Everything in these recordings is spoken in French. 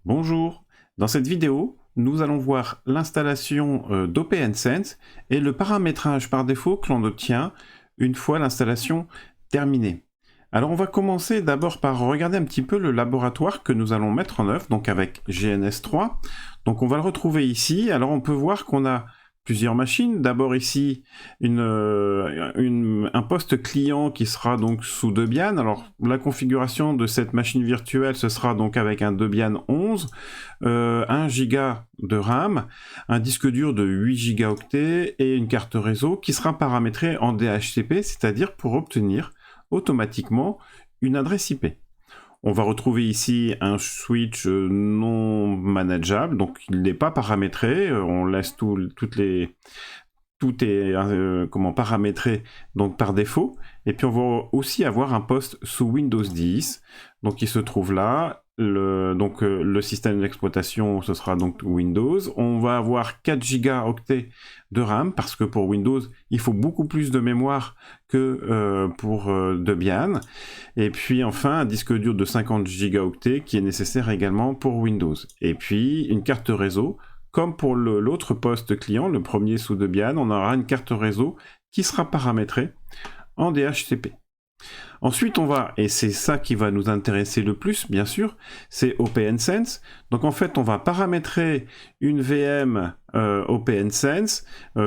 Bonjour, dans cette vidéo, nous allons voir l'installation d'OPNsense et le paramétrage par défaut que l'on obtient une fois l'installation terminée. Alors on va commencer d'abord par regarder un petit peu le laboratoire que nous allons mettre en œuvre, donc avec GNS3. Donc on va le retrouver ici. Alors on peut voir qu'on a plusieurs machines. D'abord ici, un poste client qui sera donc sous Debian. Alors la configuration de cette machine virtuelle, ce sera donc avec un Debian 11, 1 Go de RAM, un disque dur de 8 Go et une carte réseau qui sera paramétrée en DHCP, c'est-à-dire pour obtenir automatiquement une adresse IP. On va retrouver ici un switch non manageable, donc il n'est pas paramétré, on laisse tout est paramétré donc par défaut. Et puis on va aussi avoir un poste sous Windows 10, donc il se trouve là. Le système d'exploitation, ce sera donc Windows. On va avoir 4 Go de RAM, parce que pour Windows, il faut beaucoup plus de mémoire que pour Debian. Et puis enfin, un disque dur de 50 Go qui est nécessaire également pour Windows. Et puis une carte réseau. Comme pour l'autre poste client, le premier sous Debian, on aura une carte réseau qui sera paramétrée en DHCP. Ensuite, on va, et c'est ça qui va nous intéresser le plus, bien sûr, c'est OPNsense. Donc en fait, on va paramétrer une VM OPNsense,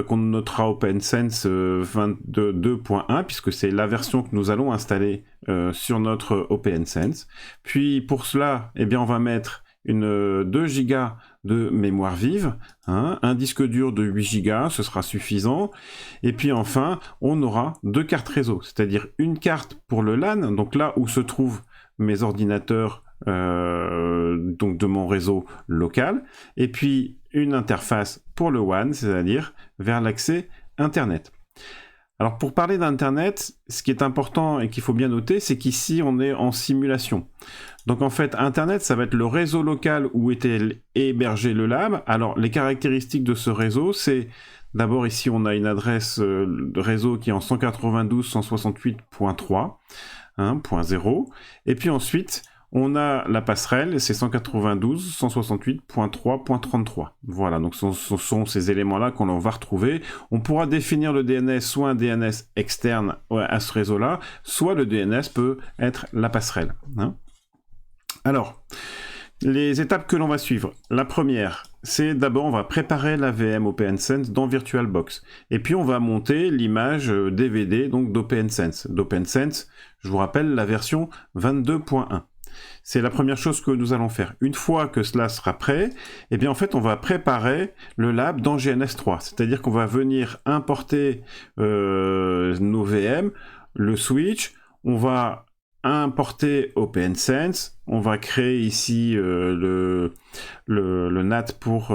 qu'on notera OPNsense 22.1, puisque c'est la version que nous allons installer sur notre OPNsense. Puis pour cela, eh bien, on va mettre 2 Go de mémoire vive, un disque dur de 8 Go, ce sera suffisant. Et puis enfin, on aura 2 cartes réseau, c'est-à-dire une carte pour le LAN, donc là où se trouvent mes ordinateurs donc de mon réseau local, et puis une interface pour le WAN, c'est-à-dire vers l'accès Internet. Alors pour parler d'Internet, ce qui est important et qu'il faut bien noter, c'est qu'ici on est en simulation. Donc en fait, Internet, ça va être le réseau local où était hébergé le lab. Alors les caractéristiques de ce réseau, c'est d'abord ici on a une adresse de réseau qui est en 192.168.3.0, et puis ensuite on a la passerelle, c'est 192.168.3.33. Voilà, donc ce sont ces éléments-là qu'on va retrouver. On pourra définir le DNS, soit un DNS externe à ce réseau-là, soit le DNS peut être la passerelle. Alors, les étapes que l'on va suivre. La première, c'est d'abord on va préparer la VM OPNsense dans VirtualBox. Et puis on va monter l'image DVD donc d'OPNsense. D'OPNsense, je vous rappelle la version 22.1. C'est la première chose que nous allons faire. Une fois que cela sera prêt, eh bien en fait on va préparer le lab dans GNS3. C'est-à-dire qu'on va venir importer nos VM, le switch, on va importer OPNsense, on va créer ici le NAT pour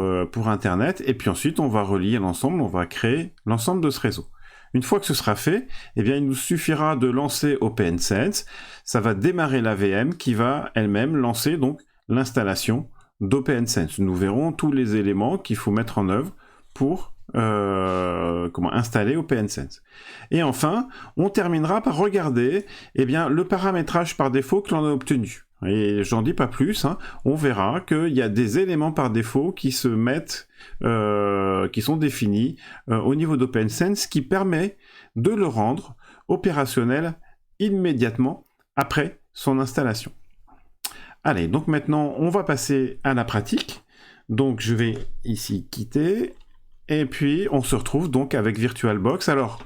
Internet, et puis ensuite on va relier l'ensemble, on va créer l'ensemble de ce réseau. Une fois que ce sera fait, eh bien, il nous suffira de lancer OPNsense. Ça va démarrer la VM qui va elle-même lancer donc l'installation d'OPNsense. Nous verrons tous les éléments qu'il faut mettre en œuvre pour installer OPNsense. Et enfin, on terminera par regarder le paramétrage par défaut que l'on a obtenu. Et j'en dis pas plus, on verra qu'il y a des éléments par défaut qui se mettent, qui sont définis au niveau d'OPNsense, qui permet de le rendre opérationnel immédiatement après son installation. Allez, donc maintenant on va passer à la pratique. Donc je vais ici quitter, et puis on se retrouve donc avec VirtualBox. Alors,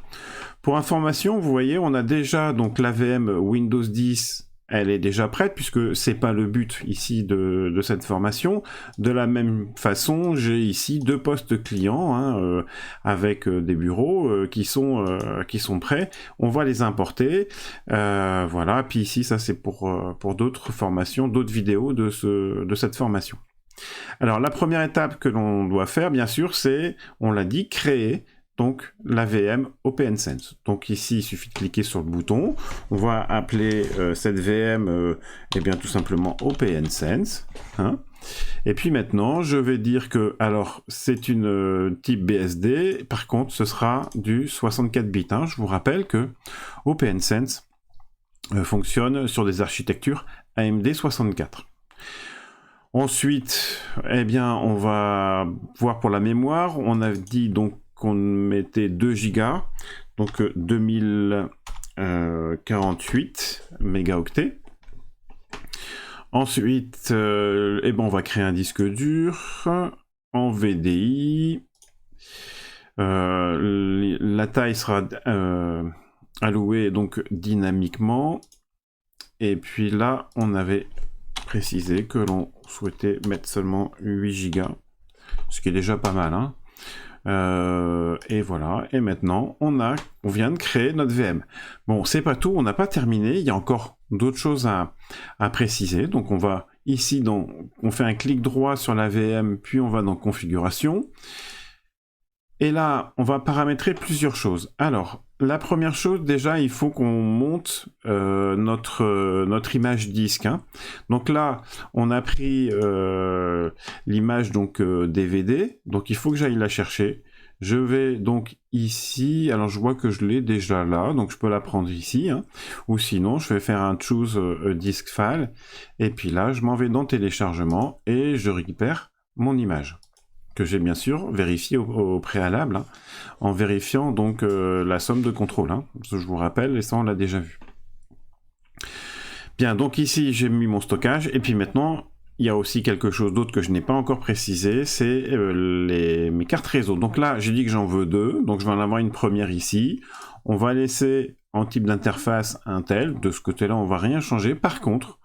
pour information, vous voyez, on a déjà donc la VM Windows 10. Elle est déjà prête, puisque c'est pas le but ici de cette formation. De la même façon, j'ai ici 2 postes clients avec des bureaux qui sont prêts. On va les importer. Voilà, puis ici, ça c'est pour d'autres formations, d'autres vidéos de cette formation. Alors la première étape que l'on doit faire, bien sûr, c'est, on l'a dit, créer donc la VM OPNsense. Donc ici, il suffit de cliquer sur le bouton. On va appeler cette VM tout simplement OPNsense. Et puis maintenant, je vais dire que, alors, c'est une type BSD. Par contre, ce sera du 64 bits. Je vous rappelle que OPNsense fonctionne sur des architectures AMD 64. Ensuite, eh bien, on va voir pour la mémoire. On a dit donc qu'on mettait 2 gigas, donc 2048 mégaoctets. Ensuite, eh ben, on va créer un disque dur en VDI. La taille sera allouée donc dynamiquement. Et puis là, on avait précisé que l'on souhaitait mettre seulement 8 Go, ce qui est déjà pas mal, hein. Et voilà, et maintenant on vient de créer notre VM. Bon, c'est pas tout, on n'a pas terminé, il y a encore d'autres choses à préciser. Donc on va ici, on fait un clic droit sur la VM, puis on va dans configuration. Et là, on va paramétrer plusieurs choses. Alors, la première chose, déjà, il faut qu'on monte notre image disque, hein. Donc là, on a pris l'image donc DVD, donc il faut que j'aille la chercher. Je vais donc ici, alors je vois que je l'ai déjà là, donc je peux la prendre ici, hein. Ou sinon, je vais faire un choose disk file, et puis là, je m'en vais dans téléchargement, et je récupère mon image, que j'ai bien sûr vérifié au préalable, hein, en vérifiant donc la somme de contrôle, hein, parce que je vous rappelle, et ça on l'a déjà vu. Bien, donc ici j'ai mis mon stockage, et puis maintenant il y a aussi quelque chose d'autre que je n'ai pas encore précisé, c'est mes cartes réseau. Donc là j'ai dit que j'en veux 2, donc je vais en avoir une première ici. On va laisser en type d'interface Intel, de ce côté-là on va rien changer. Par contre,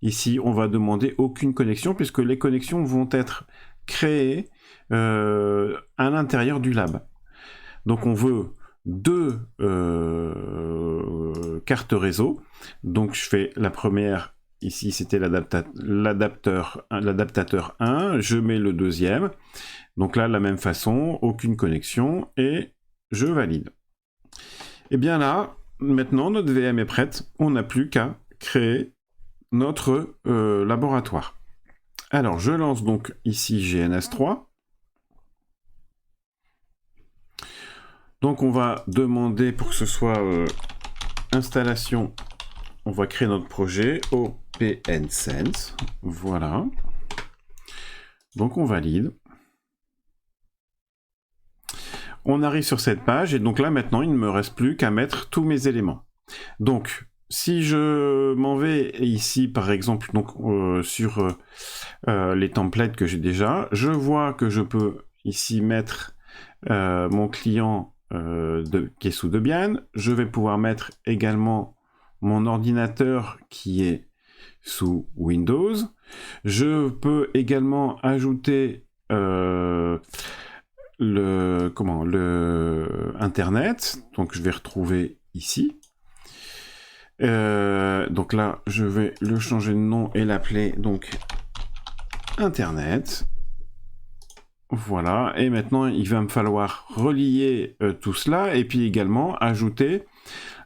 ici on va demander aucune connexion, puisque les connexions vont être créées à l'intérieur du lab. Donc on veut 2 cartes réseau. Donc je fais la première, ici c'était l'adaptateur 1, je mets le deuxième. Donc là, de la même façon, aucune connexion, et je valide. Et bien là, maintenant notre VM est prête, on n'a plus qu'à créer notre laboratoire. Alors je lance donc ici GNS3. Donc on va demander pour que ce soit installation, on va créer notre projet OpenSense, voilà. Donc on valide. On arrive sur cette page et donc là maintenant il ne me reste plus qu'à mettre tous mes éléments. Donc si je m'en vais ici par exemple donc, sur les templates que j'ai déjà, je vois que je peux ici mettre mon client qui est sous Debian. Je vais pouvoir mettre également mon ordinateur qui est sous Windows. Je peux également ajouter le Internet. Donc je vais retrouver ici. Donc là, je vais le changer de nom et l'appeler donc Internet. Voilà, et maintenant il va me falloir relier tout cela et puis également ajouter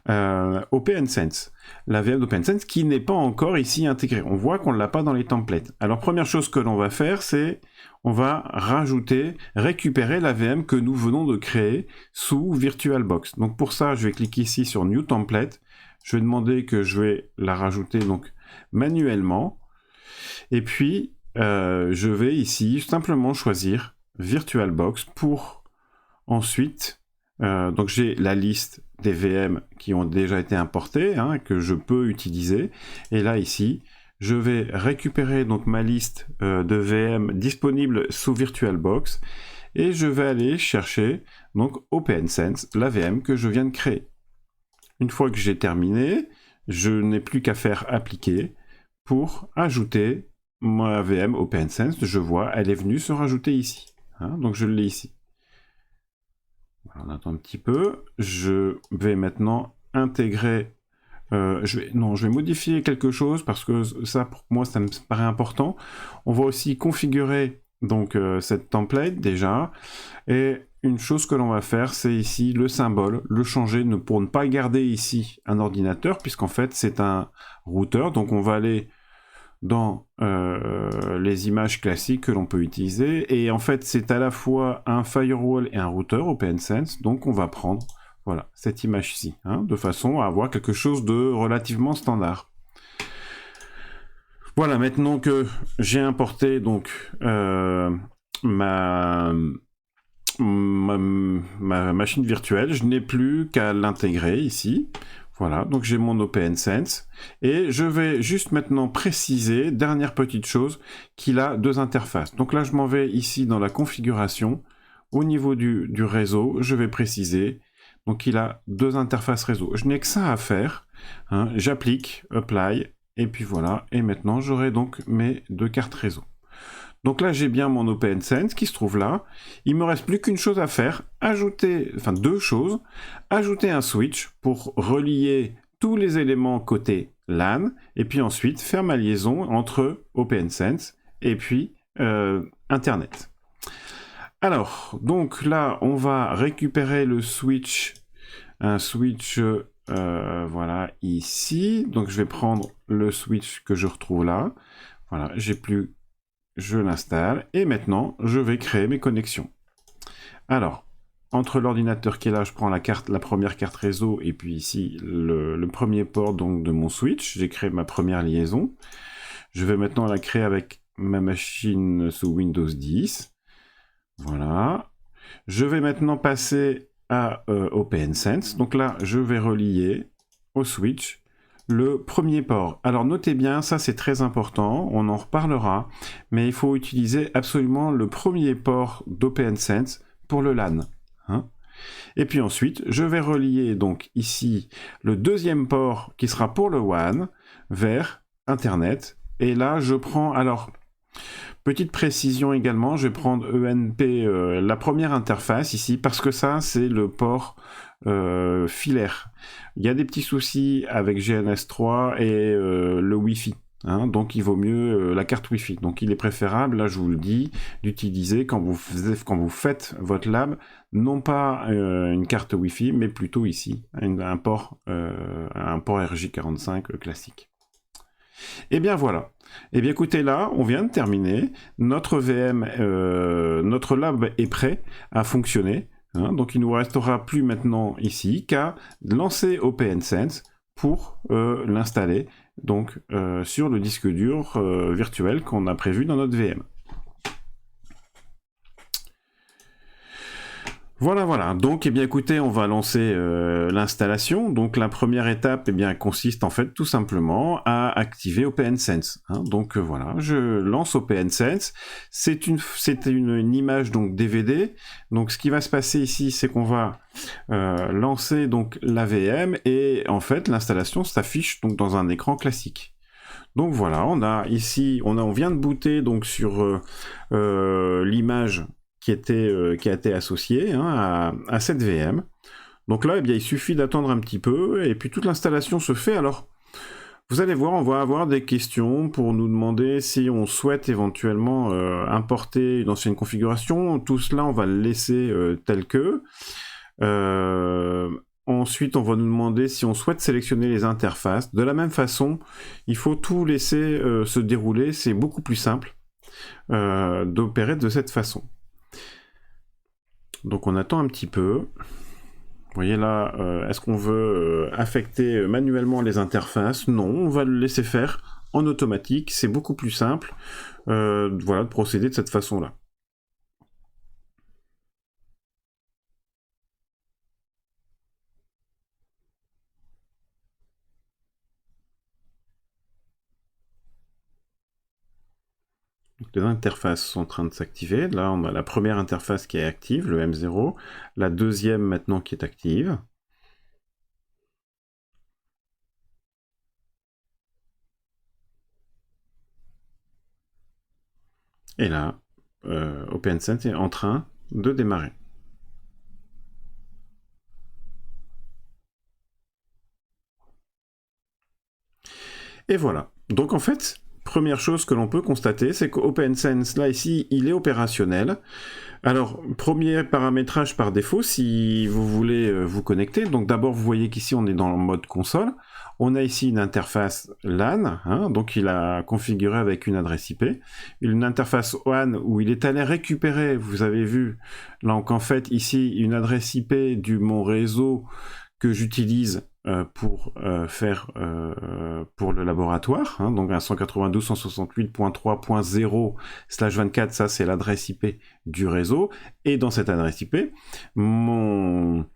OpenSense, la VM d'OpenSense qui n'est pas encore ici intégrée. On voit qu'on ne l'a pas dans les templates. Alors première chose que l'on va faire, c'est on va récupérer la VM que nous venons de créer sous VirtualBox. Donc pour ça, je vais cliquer ici sur New Template. Je vais demander que je vais la rajouter donc manuellement. Et puis je vais ici simplement choisir VirtualBox pour ensuite, donc j'ai la liste des VM qui ont déjà été importées, hein, que je peux utiliser, et là ici, je vais récupérer donc ma liste de VM disponibles sous VirtualBox, et je vais aller chercher donc OpenSense, la VM que je viens de créer. Une fois que j'ai terminé, je n'ai plus qu'à faire appliquer pour ajouter ma VM OpenSense. Je vois, elle est venue se rajouter ici. Hein, donc je l'ai ici. On attend un petit peu. Je vais maintenant intégrer... je vais modifier quelque chose parce que ça, pour moi, ça me paraît important. On va aussi configurer donc cette template déjà. Et une chose que l'on va faire, c'est ici le symbole, le changer pour ne pas garder ici un ordinateur, puisqu'en fait c'est un routeur. Donc on va aller dans les images classiques que l'on peut utiliser, et en fait c'est à la fois un firewall et un routeur OpenSense. Donc on va prendre voilà cette image ici, hein, de façon à avoir quelque chose de relativement standard. Voilà, maintenant que j'ai importé donc ma machine virtuelle, je n'ai plus qu'à l'intégrer ici. Voilà, donc j'ai mon OPNsense et je vais juste maintenant préciser, dernière petite chose, qu'il a deux interfaces. Donc là, je m'en vais ici dans la configuration. Au niveau du réseau, je vais préciser, donc il a deux interfaces réseau. Je n'ai que ça à faire, hein. J'applique, apply, et puis voilà. Et maintenant, j'aurai donc mes deux cartes réseau. Donc là, j'ai bien mon OPNsense qui se trouve là. Il me reste plus qu'une chose à faire, enfin deux choses. Ajouter un switch pour relier tous les éléments côté LAN, et puis ensuite faire ma liaison entre OPNsense et puis Internet. Alors, donc là, on va récupérer le switch, un switch, voilà, ici. Donc je vais prendre le switch que je retrouve là. Voilà, je l'installe, et maintenant, je vais créer mes connexions. Alors, entre l'ordinateur qui est là, je prends la première carte réseau, et puis ici, le premier port donc, de mon switch. J'ai créé ma première liaison. Je vais maintenant la créer avec ma machine sous Windows 10. Voilà. Je vais maintenant passer à OPNsense. Donc là, je vais relier au switch le premier port. Alors notez bien, ça c'est très important, on en reparlera, mais il faut utiliser absolument le premier port d'OPNsense pour le LAN. Hein. Et puis ensuite, je vais relier donc ici le deuxième port qui sera pour le WAN vers Internet. Et là, je prends, alors, petite précision également, je vais prendre ENP, la première interface ici, parce que ça, c'est le port filaire. Il y a des petits soucis avec GNS3 et le Wi-Fi. Hein, donc il vaut mieux la carte Wi-Fi. Donc il est préférable, là je vous le dis, d'utiliser quand vous faites votre lab, non pas une carte Wi-Fi, mais plutôt ici, un port RJ45 classique. Et bien voilà. Et bien écoutez, là, on vient de terminer. Notre VM, notre lab est prêt à fonctionner. Hein, donc il ne nous restera plus maintenant ici qu'à lancer OPNsense pour l'installer donc sur le disque dur virtuel qu'on a prévu dans notre VM. Voilà. Donc, eh bien, écoutez, on va lancer l'installation. Donc, la première étape, eh bien, consiste en fait tout simplement à activer OPNsense. Hein. Donc, voilà, je lance OPNsense. C'est une image donc DVD. Donc, ce qui va se passer ici, c'est qu'on va lancer donc la VM et en fait, l'installation s'affiche donc dans un écran classique. Donc voilà, on vient de booter donc sur l'image qui a été associé hein, à cette VM. Donc là, eh bien, il suffit d'attendre un petit peu, et puis toute l'installation se fait. Alors, vous allez voir, on va avoir des questions pour nous demander si on souhaite éventuellement importer une ancienne configuration. Tout cela, on va le laisser tel que. Ensuite, on va nous demander si on souhaite sélectionner les interfaces. De la même façon, il faut tout laisser se dérouler. C'est beaucoup plus simple d'opérer de cette façon. Donc on attend un petit peu. Vous voyez là, est-ce qu'on veut affecter manuellement les interfaces? Non, on va le laisser faire en automatique. C'est beaucoup plus simple voilà, de procéder de cette façon-là. Les interfaces sont en train de s'activer. Là, on a la première interface qui est active, le M0. La deuxième maintenant qui est active. Et là, OPNsense est en train de démarrer. Et voilà. Donc en fait, première chose que l'on peut constater, c'est qu'OPNsense, là, ici, il est opérationnel. Alors, premier paramétrage par défaut, si vous voulez vous connecter. Donc d'abord, vous voyez qu'ici, on est dans le mode console. On a ici une interface LAN, hein, donc il a configuré avec une adresse IP. Une interface WAN où il est allé récupérer, vous avez vu, donc en fait, ici, une adresse IP du mon réseau que j'utilise pour faire pour le laboratoire, hein, donc un 192.168.3.0/24, ça c'est l'adresse IP du réseau, et dans cette adresse IP, mon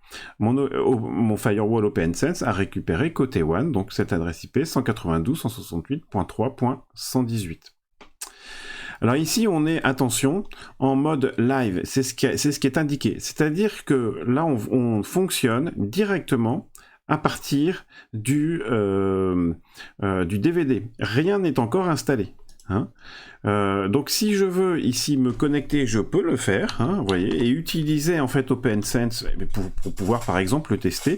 firewall OPNsense a récupéré côté WAN, donc cette adresse IP 192.168.3.118. Alors ici, on est, attention, en mode live, c'est ce qui est indiqué, c'est-à-dire que là, on fonctionne directement à partir du DVD. Rien n'est encore installé. Hein. Donc si je veux ici me connecter, je peux le faire, hein, vous voyez, et utiliser en fait OPNsense pour pouvoir par exemple le tester.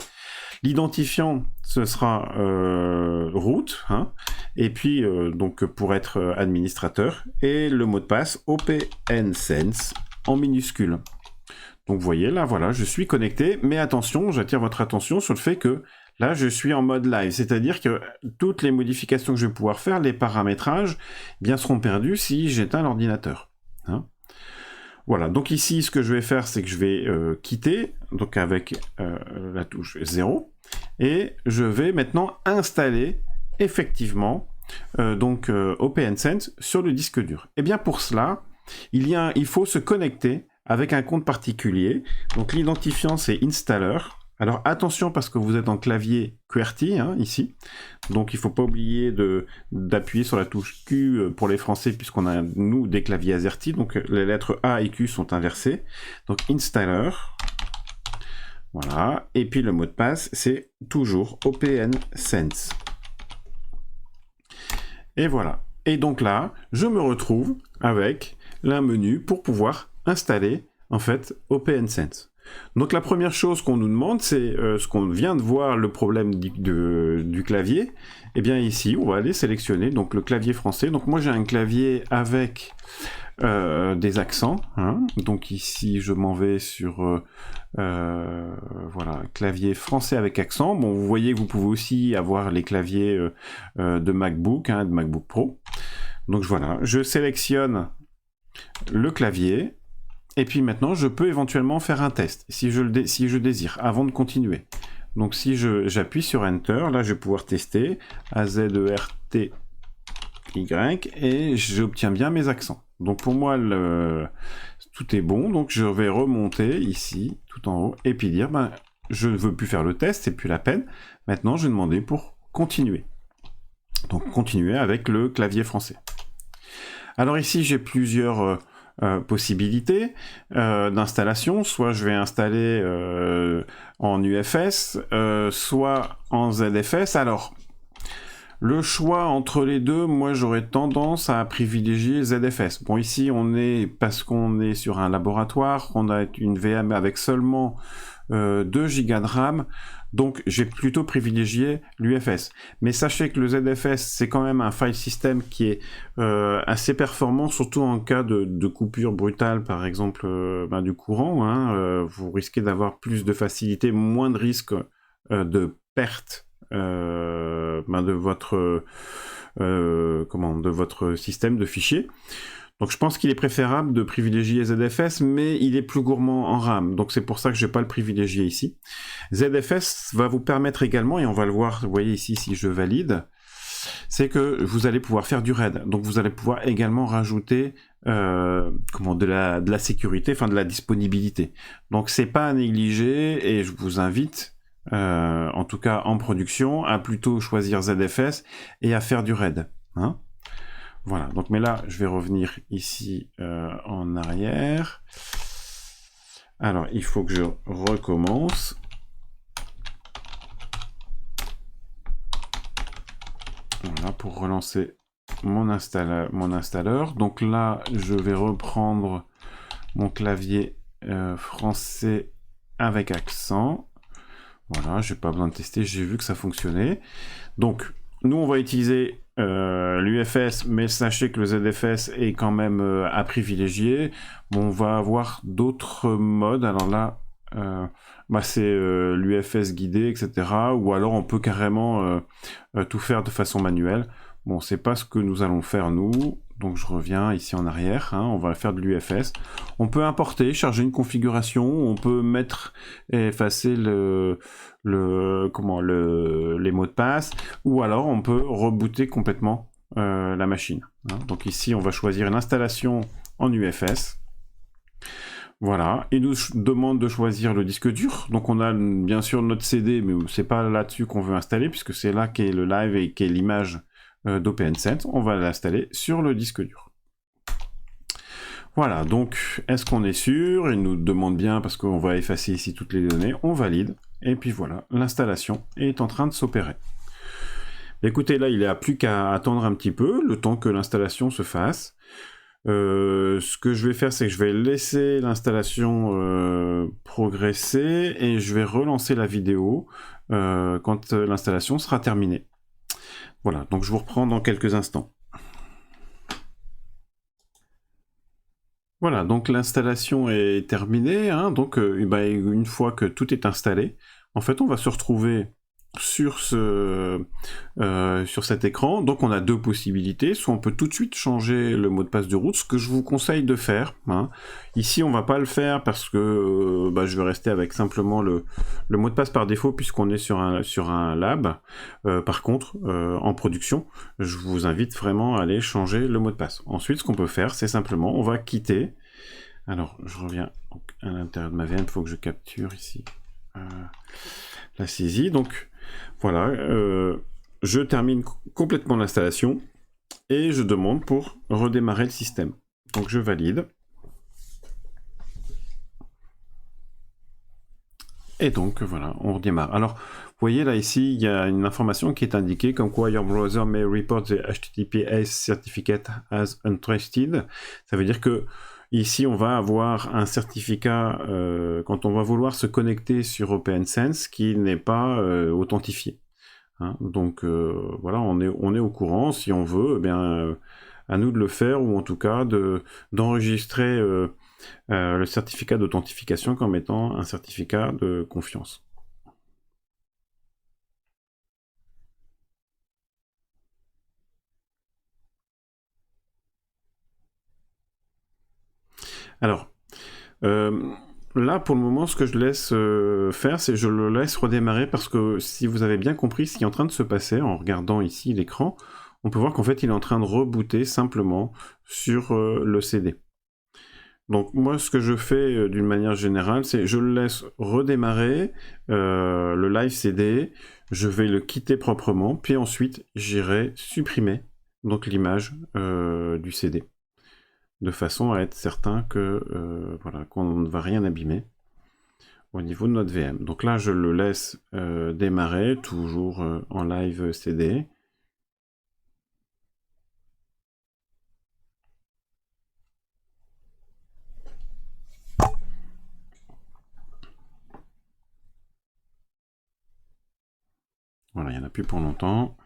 L'identifiant, ce sera root, hein, et puis donc pour être administrateur, et le mot de passe OPNsense en minuscule. Donc vous voyez, là, voilà, je suis connecté, mais attention, j'attire votre attention sur le fait que là, je suis en mode live, c'est-à-dire que toutes les modifications que je vais pouvoir faire, les paramétrages, eh bien, seront perdus si j'éteins l'ordinateur. Hein. Voilà, donc ici, ce que je vais faire, c'est que je vais quitter, donc avec la touche 0, et je vais maintenant installer effectivement donc OPNsense sur le disque dur. Et bien pour cela, il faut se connecter avec un compte particulier. Donc l'identifiant, c'est installer. Alors attention parce que vous êtes en clavier QWERTY, hein, ici. Donc il ne faut pas oublier d'appuyer sur la touche Q pour les Français, puisqu'on a, nous, des claviers AZERTY. Donc les lettres A et Q sont inversées. Donc installer. Voilà. Et puis le mot de passe, c'est toujours OPNsense. Et voilà. Et donc là, je me retrouve avec un menu pour pouvoir installer en fait OPNsense. Donc la première chose qu'on nous demande, c'est ce qu'on vient de voir, le problème du clavier. Et bien ici, on va aller sélectionner donc le clavier français. Donc moi j'ai un clavier avec des accents. Hein. Donc ici, je m'en vais sur voilà, clavier français avec accent. Bon, vous voyez que vous pouvez aussi avoir les claviers de MacBook, hein, de MacBook Pro. Donc voilà, je sélectionne le clavier. Et puis maintenant, je peux éventuellement faire un test, si je désire, avant de continuer. Donc si j'appuie sur Enter, là je vais pouvoir tester AZERTY et j'obtiens bien mes accents. Donc pour moi, tout est bon, donc je vais remonter ici, tout en haut, et puis dire, ben, je ne veux plus faire le test, c'est plus la peine. Maintenant, je vais demander pour continuer. Donc continuer avec le clavier français. Alors ici, j'ai plusieurs possibilités d'installation. Soit je vais installer en UFS, soit en ZFS. Alors, le choix entre les deux, moi j'aurais tendance à privilégier ZFS. Bon, ici parce qu'on est sur un laboratoire, on a une VM avec seulement 2 Go de RAM, donc j'ai plutôt privilégié l'UFS. Mais sachez que le ZFS, c'est quand même un file system qui est assez performant, surtout en cas de coupure brutale, par exemple du courant. Hein, vous risquez d'avoir plus de facilité, moins de risques de perte de votre système de fichiers. Donc je pense qu'il est préférable de privilégier ZFS, mais il est plus gourmand en RAM, donc c'est pour ça que je ne vais pas le privilégier ici. ZFS va vous permettre également, et on va le voir, vous voyez ici si je valide, c'est que vous allez pouvoir faire du RAID, donc vous allez pouvoir également rajouter de la sécurité, enfin de la disponibilité. Donc c'est pas à négliger, et je vous invite, en tout cas en production, à plutôt choisir ZFS et à faire du RAID. Hein. Voilà, donc mais là, je vais revenir ici en arrière. Alors, il faut que je recommence. Voilà, pour relancer mon installeur. Donc là, je vais reprendre mon clavier français avec accent. Voilà, j'ai pas besoin de tester, j'ai vu que ça fonctionnait. Donc, nous, on va utiliser l'UFS, mais sachez que le ZFS est quand même à privilégier. Bon, on va avoir d'autres modes. Alors là, c'est l'UFS guidé, etc. Ou alors, on peut carrément tout faire de façon manuelle. Bon, c'est pas ce que nous allons faire nous. Donc je reviens ici en arrière, hein, on va faire de l'UFS. On peut importer, charger une configuration, on peut mettre et effacer les mots de passe, ou alors on peut rebooter complètement la machine. Hein. Donc ici on va choisir une installation en UFS. Voilà, il nous demande de choisir le disque dur. Donc on a bien sûr notre CD, mais c'est pas là-dessus qu'on veut installer, puisque c'est là qu'est le live et qu'est l'image d'OpenSense. On va l'installer sur le disque dur. Voilà, donc est-ce qu'on est sûr? Il nous demande bien, parce qu'on va effacer ici toutes les données. On valide, et puis voilà, l'installation est en train de s'opérer. Écoutez, là, il n'y a plus qu'à attendre un petit peu, le temps que l'installation se fasse. Ce que je vais faire, c'est que je vais laisser l'installation progresser et je vais relancer la vidéo quand l'installation sera terminée. Voilà, donc je vous reprends dans quelques instants. Voilà, donc l'installation est terminée. Hein, donc une fois que tout est installé, en fait, on va se retrouver sur cet écran. Donc on a deux possibilités, soit on peut tout de suite changer le mot de passe de route, ce que je vous conseille de faire. Hein. Ici on va pas le faire parce que je vais rester avec simplement le mot de passe par défaut puisqu'on est sur un lab. Par contre, en production, je vous invite vraiment à aller changer le mot de passe. Ensuite, ce qu'on peut faire, c'est simplement, on va quitter. Alors, je reviens à l'intérieur de ma VM, il faut que je capture ici la saisie. Donc, voilà, je termine complètement l'installation et je demande pour redémarrer le système. Donc je valide. Et donc voilà, on redémarre. Alors, vous voyez là ici, il y a une information qui est indiquée comme quoi your browser may report the HTTPS certificate as untrusted. Ça veut dire que ici, on va avoir un certificat quand on va vouloir se connecter sur OpenSense qui n'est pas authentifié. Hein, donc voilà, on est au courant. Si on veut, eh bien, à nous de le faire, ou en tout cas d'enregistrer le certificat d'authentification comme étant un certificat de confiance. Alors, là, pour le moment, ce que je laisse faire, c'est je le laisse redémarrer parce que si vous avez bien compris ce qui est en train de se passer en regardant ici l'écran, on peut voir qu'en fait, il est en train de rebooter simplement sur le CD. Donc moi, ce que je fais d'une manière générale, c'est je le laisse redémarrer le live CD, je vais le quitter proprement, puis ensuite j'irai supprimer donc l'image du CD, de façon à être certain que voilà, qu'on ne va rien abîmer au niveau de notre VM. Donc là, je le laisse démarrer, toujours en live CD. Voilà, il n'y en a plus pour longtemps.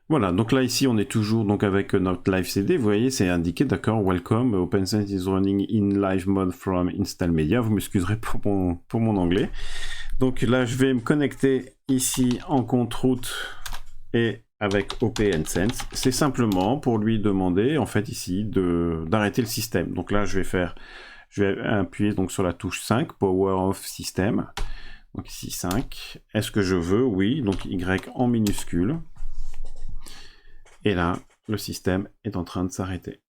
Voilà, donc là ici on est toujours donc avec notre live CD, vous voyez c'est indiqué, d'accord, welcome, OpenSense is running in live mode from install media, vous m'excuserez pour mon anglais. Donc là je vais me connecter ici en compte route et avec OpenSense, c'est simplement pour lui demander en fait ici d'arrêter le système. Donc là je vais appuyer donc sur la touche 5, Power Off System, donc ici 5, est-ce que je veux? Oui, donc Y en minuscule. Et là, le système est en train de s'arrêter.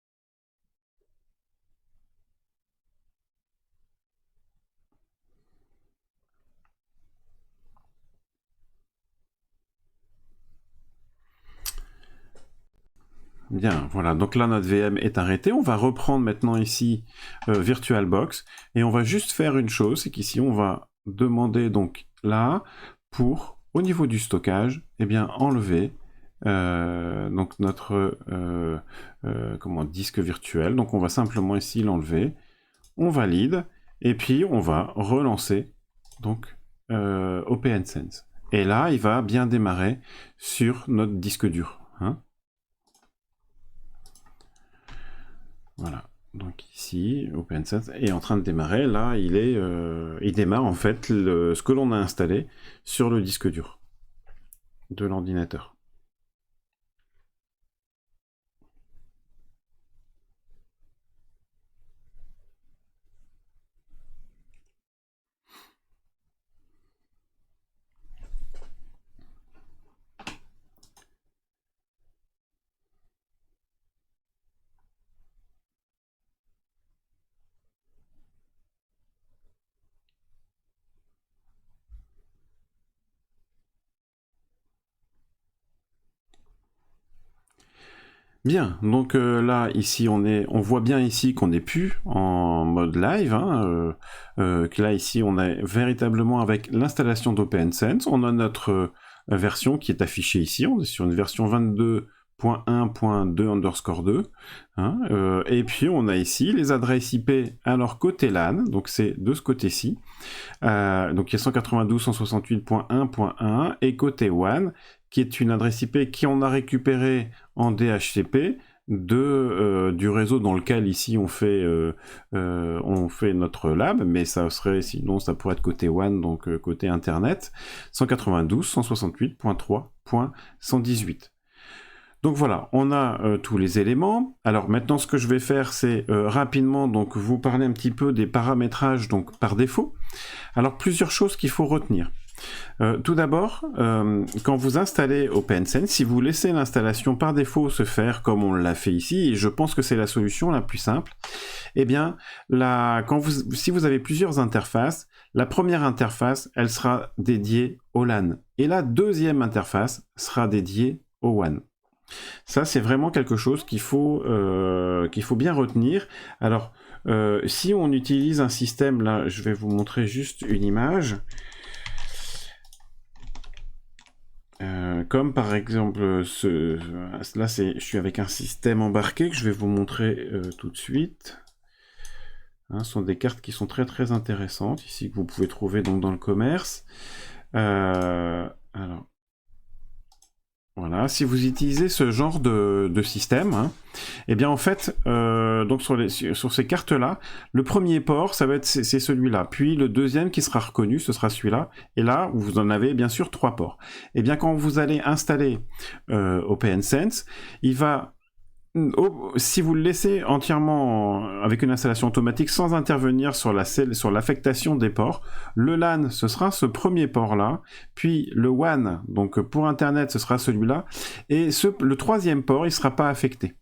Bien, voilà, donc là notre VM est arrêtée. On va reprendre maintenant ici VirtualBox et on va juste faire une chose, c'est qu'ici on va demander donc là pour, au niveau du stockage, eh bien enlever donc notre disque virtuel. Donc on va simplement ici l'enlever, on valide et puis on va relancer donc OpenSense. Et là il va bien démarrer sur notre disque dur. Hein. Voilà. Donc ici, OpenSense est en train de démarrer. Là, il démarre en fait ce que l'on a installé sur le disque dur de l'ordinateur. Bien, donc là, ici, on voit bien ici qu'on n'est plus en mode live, hein, que là, ici, on est véritablement avec l'installation d'OpenSense. On a notre version qui est affichée ici, on est sur une version 22.1.2_2, hein, et puis on a ici les adresses IP, alors côté LAN, donc c'est de ce côté-ci, donc il y a 192.168.1.1, et côté WAN, qui est une adresse IP qu'on a récupérée en DHCP du réseau dans lequel ici on fait notre lab, mais sinon ça pourrait être côté WAN, donc côté internet, 192.168.3.118. Donc voilà, on a tous les éléments. Alors maintenant, ce que je vais faire, c'est rapidement donc vous parler un petit peu des paramétrages donc par défaut. Alors plusieurs choses qu'il faut retenir. Tout d'abord, quand vous installez OpenSense, si vous laissez l'installation par défaut se faire comme on l'a fait ici, et je pense que c'est la solution la plus simple, eh bien, si vous avez plusieurs interfaces, la première interface, elle sera dédiée au LAN, et la deuxième interface sera dédiée au WAN. Ça, c'est vraiment quelque chose qu'il faut bien retenir. Alors, si on utilise un système, là, je vais vous montrer juste une image. Comme par exemple, là, je suis avec un système embarqué que je vais vous montrer tout de suite. Hein, ce sont des cartes qui sont très très intéressantes, ici, que vous pouvez trouver donc dans le commerce. Alors, voilà, si vous utilisez ce genre de système, hein, eh bien en fait, donc sur ces cartes-là, le premier port, c'est celui-là. Puis le deuxième qui sera reconnu, ce sera celui-là. Et là, vous en avez bien sûr 3 ports. Eh bien quand vous allez installer OpenSense, il va... si vous le laissez entièrement avec une installation automatique sans intervenir sur l'affectation des ports, le LAN ce sera ce premier port là, puis le WAN donc pour internet ce sera celui-là, et le troisième port il sera pas affecté.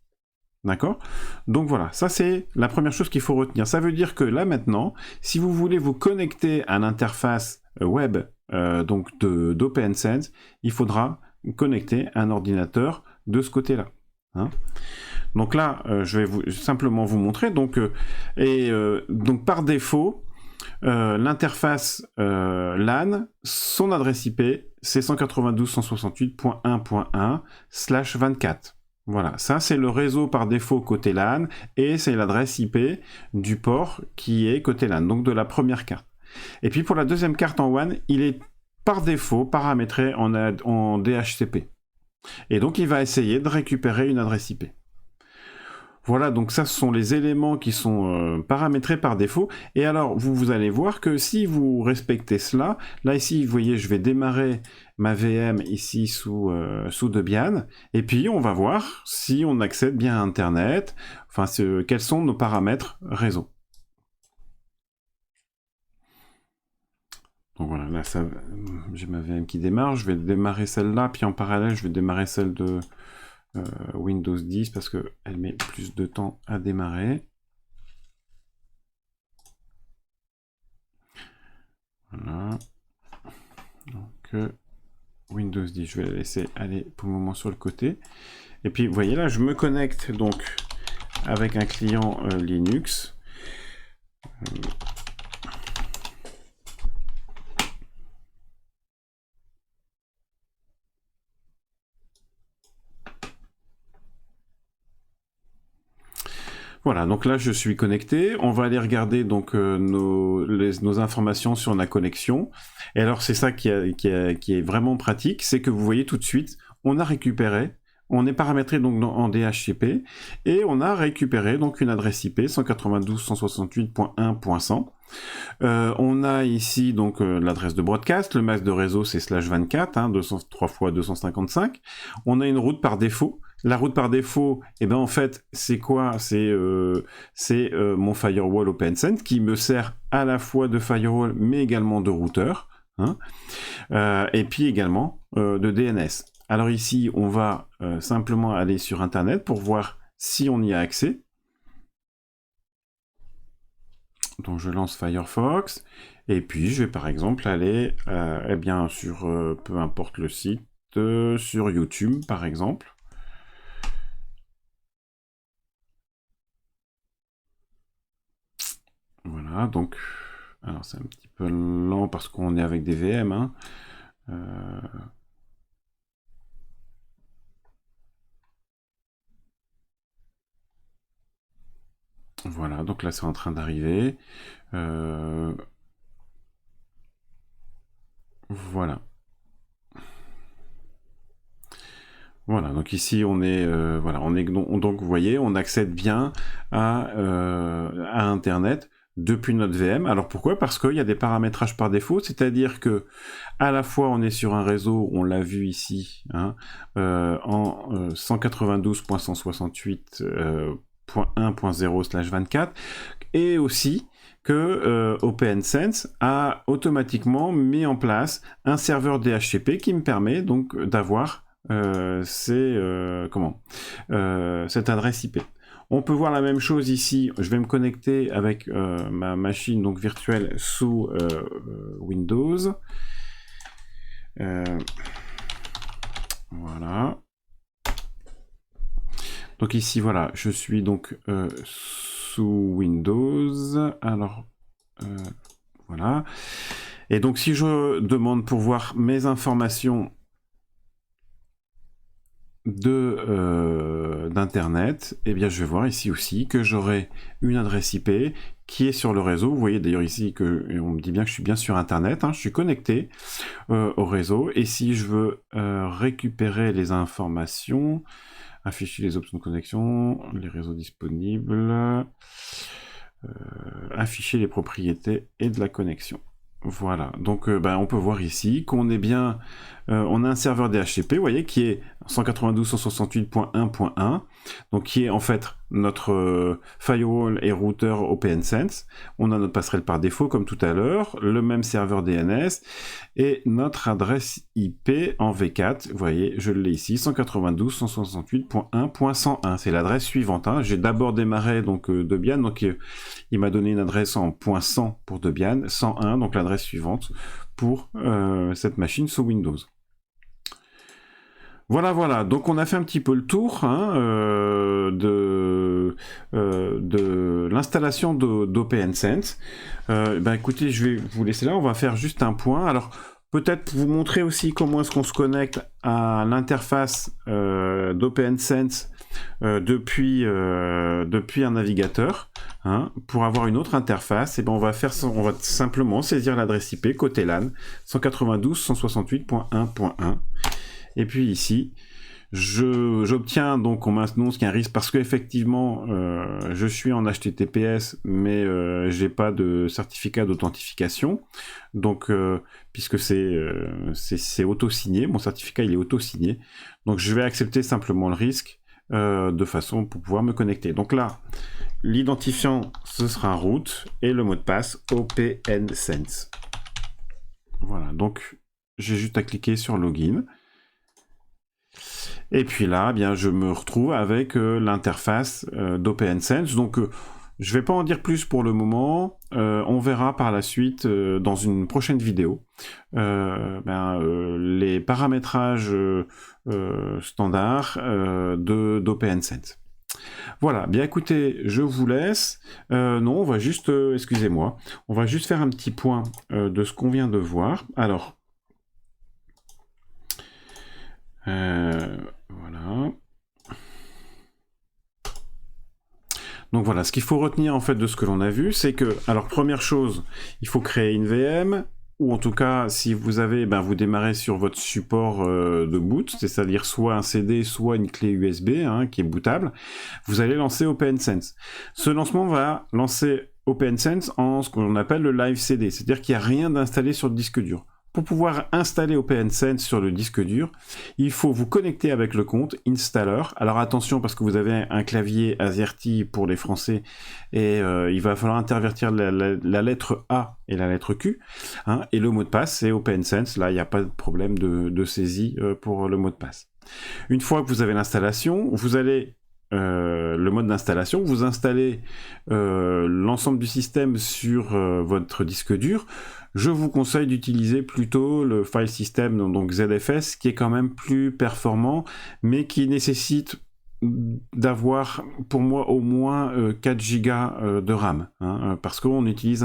D'accord? Donc voilà, ça c'est la première chose qu'il faut retenir. Ça veut dire que là maintenant, si vous voulez vous connecter à l'interface web donc d'OpenSense, il faudra connecter un ordinateur de ce côté-là. Hein, donc là, je vais simplement vous montrer. Donc par défaut, l'interface LAN, son adresse IP, c'est 192.168.1.1/24. Voilà, ça c'est le réseau par défaut côté LAN, et c'est l'adresse IP du port qui est côté LAN, donc de la première carte. Et puis pour la deuxième carte en WAN, il est par défaut paramétré en DHCP. Et donc il va essayer de récupérer une adresse IP. Voilà, donc ça, ce sont les éléments qui sont paramétrés par défaut. Et alors, vous allez voir que si vous respectez cela, là ici, vous voyez, je vais démarrer ma VM ici sous Debian, et puis on va voir si on accède bien à Internet, enfin, quels sont nos paramètres réseau. Donc voilà, là, j'ai ma VM qui démarre, je vais démarrer celle-là, puis en parallèle, je vais démarrer celle de Windows 10 parce qu'elle met plus de temps à démarrer. Voilà. Donc Windows 10, je vais la laisser aller pour le moment sur le côté. Et puis vous voyez là, je me connecte donc avec un client Linux. Voilà, donc là je suis connecté. On va aller regarder donc nos informations sur la connexion. Et alors c'est ça qui est vraiment pratique, c'est que vous voyez tout de suite, on a récupéré on est paramétré donc en DHCP et on a récupéré donc une adresse IP 192.168.1.100. On a ici donc l'adresse de broadcast, le masque de réseau c'est /24, hein, 203 x 255. On a une route par défaut. La route par défaut, eh ben en fait, c'est quoi? C'est mon firewall OPNSense qui me sert à la fois de firewall mais également de routeur, hein, et puis également de DNS. Alors ici, on va simplement aller sur Internet pour voir si on y a accès. Donc je lance Firefox, et puis je vais par exemple aller eh bien, sur, peu importe le site, sur YouTube par exemple. Voilà, donc, alors c'est un petit peu lent parce qu'on est avec des VM, hein. Voilà, donc là c'est en train d'arriver. Voilà. Voilà, donc ici on est, voilà, donc vous voyez, on accède bien à Internet depuis notre VM. Alors pourquoi? Parce qu'il y a des paramétrages par défaut, c'est-à-dire que à la fois on est sur un réseau, on l'a vu ici, hein, en 192.168.1.0/24, et aussi que OPNSense a automatiquement mis en place un serveur DHCP qui me permet donc d'avoir cette adresse IP. On peut voir la même chose ici. Je vais me connecter avec ma machine donc virtuelle sous Windows. Voilà. Donc ici, voilà, je suis donc sous Windows. Alors, voilà. Et donc si je demande pour voir mes informations d'internet, eh bien je vais voir ici aussi que j'aurai une adresse IP qui est sur le réseau. Vous voyez d'ailleurs ici que on me dit bien que je suis bien sur internet, hein, je suis connecté au réseau, et si je veux récupérer les informations, afficher les options de connexion, les réseaux disponibles, afficher les propriétés et de la connexion. Voilà, donc on peut voir ici qu'on est bien, on a un serveur DHCP, vous voyez, qui est 192.168.1.1, donc qui est en fait notre firewall et routeur OPNSense. On a notre passerelle par défaut comme tout à l'heure, le même serveur DNS et notre adresse IP en V4. Vous voyez, je l'ai ici, 192.168.1.101. C'est l'adresse suivante, hein. J'ai d'abord démarré donc Debian, donc il m'a donné une adresse en .100 pour Debian, 101, donc l'adresse suivante pour cette machine sous Windows. Voilà, voilà, donc on a fait un petit peu le tour, hein, de l'installation d'OPNSense. Écoutez, je vais vous laisser là, on va faire juste un point. Alors, peut-être vous montrer aussi comment est-ce qu'on se connecte à l'interface d'OPNSense depuis un navigateur, hein. Pour avoir une autre interface, on va simplement saisir l'adresse IP côté LAN 192.168.1.1. Et puis ici, j'obtiens donc en maintenance qu'il y a un risque parce qu'effectivement, je suis en HTTPS, mais j'ai pas de certificat d'authentification. Donc, puisque c'est auto-signé, mon certificat il est auto-signé. Donc, je vais accepter simplement le risque de façon pour pouvoir me connecter. Donc là, l'identifiant, ce sera root et le mot de passe OPNSense. Voilà, donc j'ai juste à cliquer sur Login. Et puis là, bien, je me retrouve avec l'interface d'OPNSense. Donc, je ne vais pas en dire plus pour le moment. On verra par la suite, dans une prochaine vidéo, les paramétrages standards d'OPNSense. Voilà, bien écoutez, je vous laisse. Non, on va juste, excusez-moi, on va juste faire un petit point de ce qu'on vient de voir. Alors, voilà. Donc voilà, ce qu'il faut retenir en fait de ce que l'on a vu, c'est que, alors première chose, il faut créer une VM, ou en tout cas, si vous avez, vous démarrez sur votre support de boot, c'est-à-dire soit un CD, soit une clé USB qui est bootable, vous allez lancer OpenSense. Ce lancement va lancer OpenSense en ce qu'on appelle le live CD, c'est-à-dire qu'il n'y a rien d'installé sur le disque dur. Pour pouvoir installer OpenSense sur le disque dur, il faut vous connecter avec le compte installer. Alors attention, parce que vous avez un clavier AZERTY pour les Français et il va falloir intervertir la lettre A et la lettre Q. Et le mot de passe, c'est OpenSense. Là, il n'y a pas de problème de saisie pour le mot de passe. Une fois que vous avez l'installation, vous allez le mode d'installation, vous installez l'ensemble du système sur votre disque dur. Je vous conseille d'utiliser plutôt le file system, donc ZFS, qui est quand même plus performant, mais qui nécessite d'avoir, pour moi, au moins 4 Go de RAM, parce que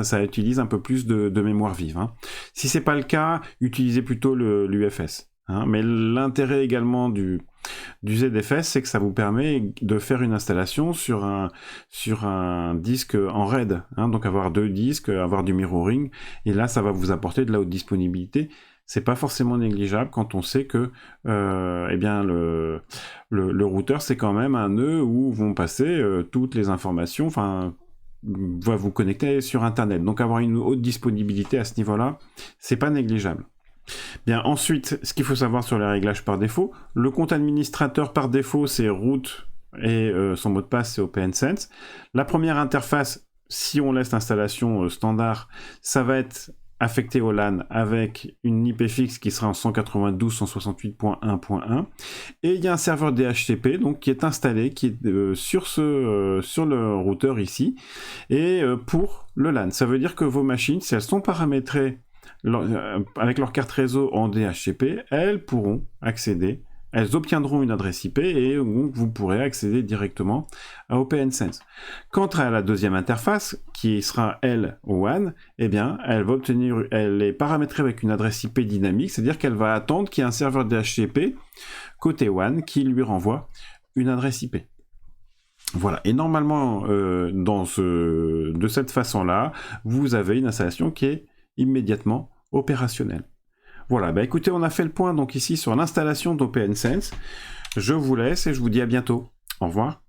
ça utilise un peu plus de mémoire vive. Si c'est pas le cas, utilisez plutôt l'UFS. Mais l'intérêt également du ZFS, c'est que ça vous permet de faire une installation sur un disque en RAID, donc avoir 2 disques, avoir du mirroring, et là ça va vous apporter de la haute disponibilité. C'est pas forcément négligeable quand on sait que le routeur, c'est quand même un nœud où vont passer toutes les informations, va vous connecter sur internet, donc avoir une haute disponibilité à ce niveau-là, c'est pas négligeable. Bien, ensuite, ce qu'il faut savoir sur les réglages par défaut, le compte administrateur par défaut, c'est root et son mot de passe, c'est OpenSense. La première interface, si on laisse l'installation standard, ça va être affecté au LAN avec une IP fixe qui sera en 192.168.1.1 et il y a un serveur DHCP donc qui est installé, qui est sur le routeur ici, et pour le LAN. Ça veut dire que vos machines, si elles sont paramétrées avec leur carte réseau en DHCP, elles pourront accéder, elles obtiendront une adresse IP et donc vous pourrez accéder directement à OpenSense. Quant à la deuxième interface, qui sera elle WAN, elle est paramétrée avec une adresse IP dynamique, c'est-à-dire qu'elle va attendre qu'il y ait un serveur DHCP côté WAN qui lui renvoie une adresse IP. Voilà, et normalement, de cette façon-là, vous avez une installation qui est immédiatement opérationnel. Voilà, écoutez, on a fait le point donc ici sur l'installation d'OpenSense. Je vous laisse et je vous dis à bientôt. Au revoir.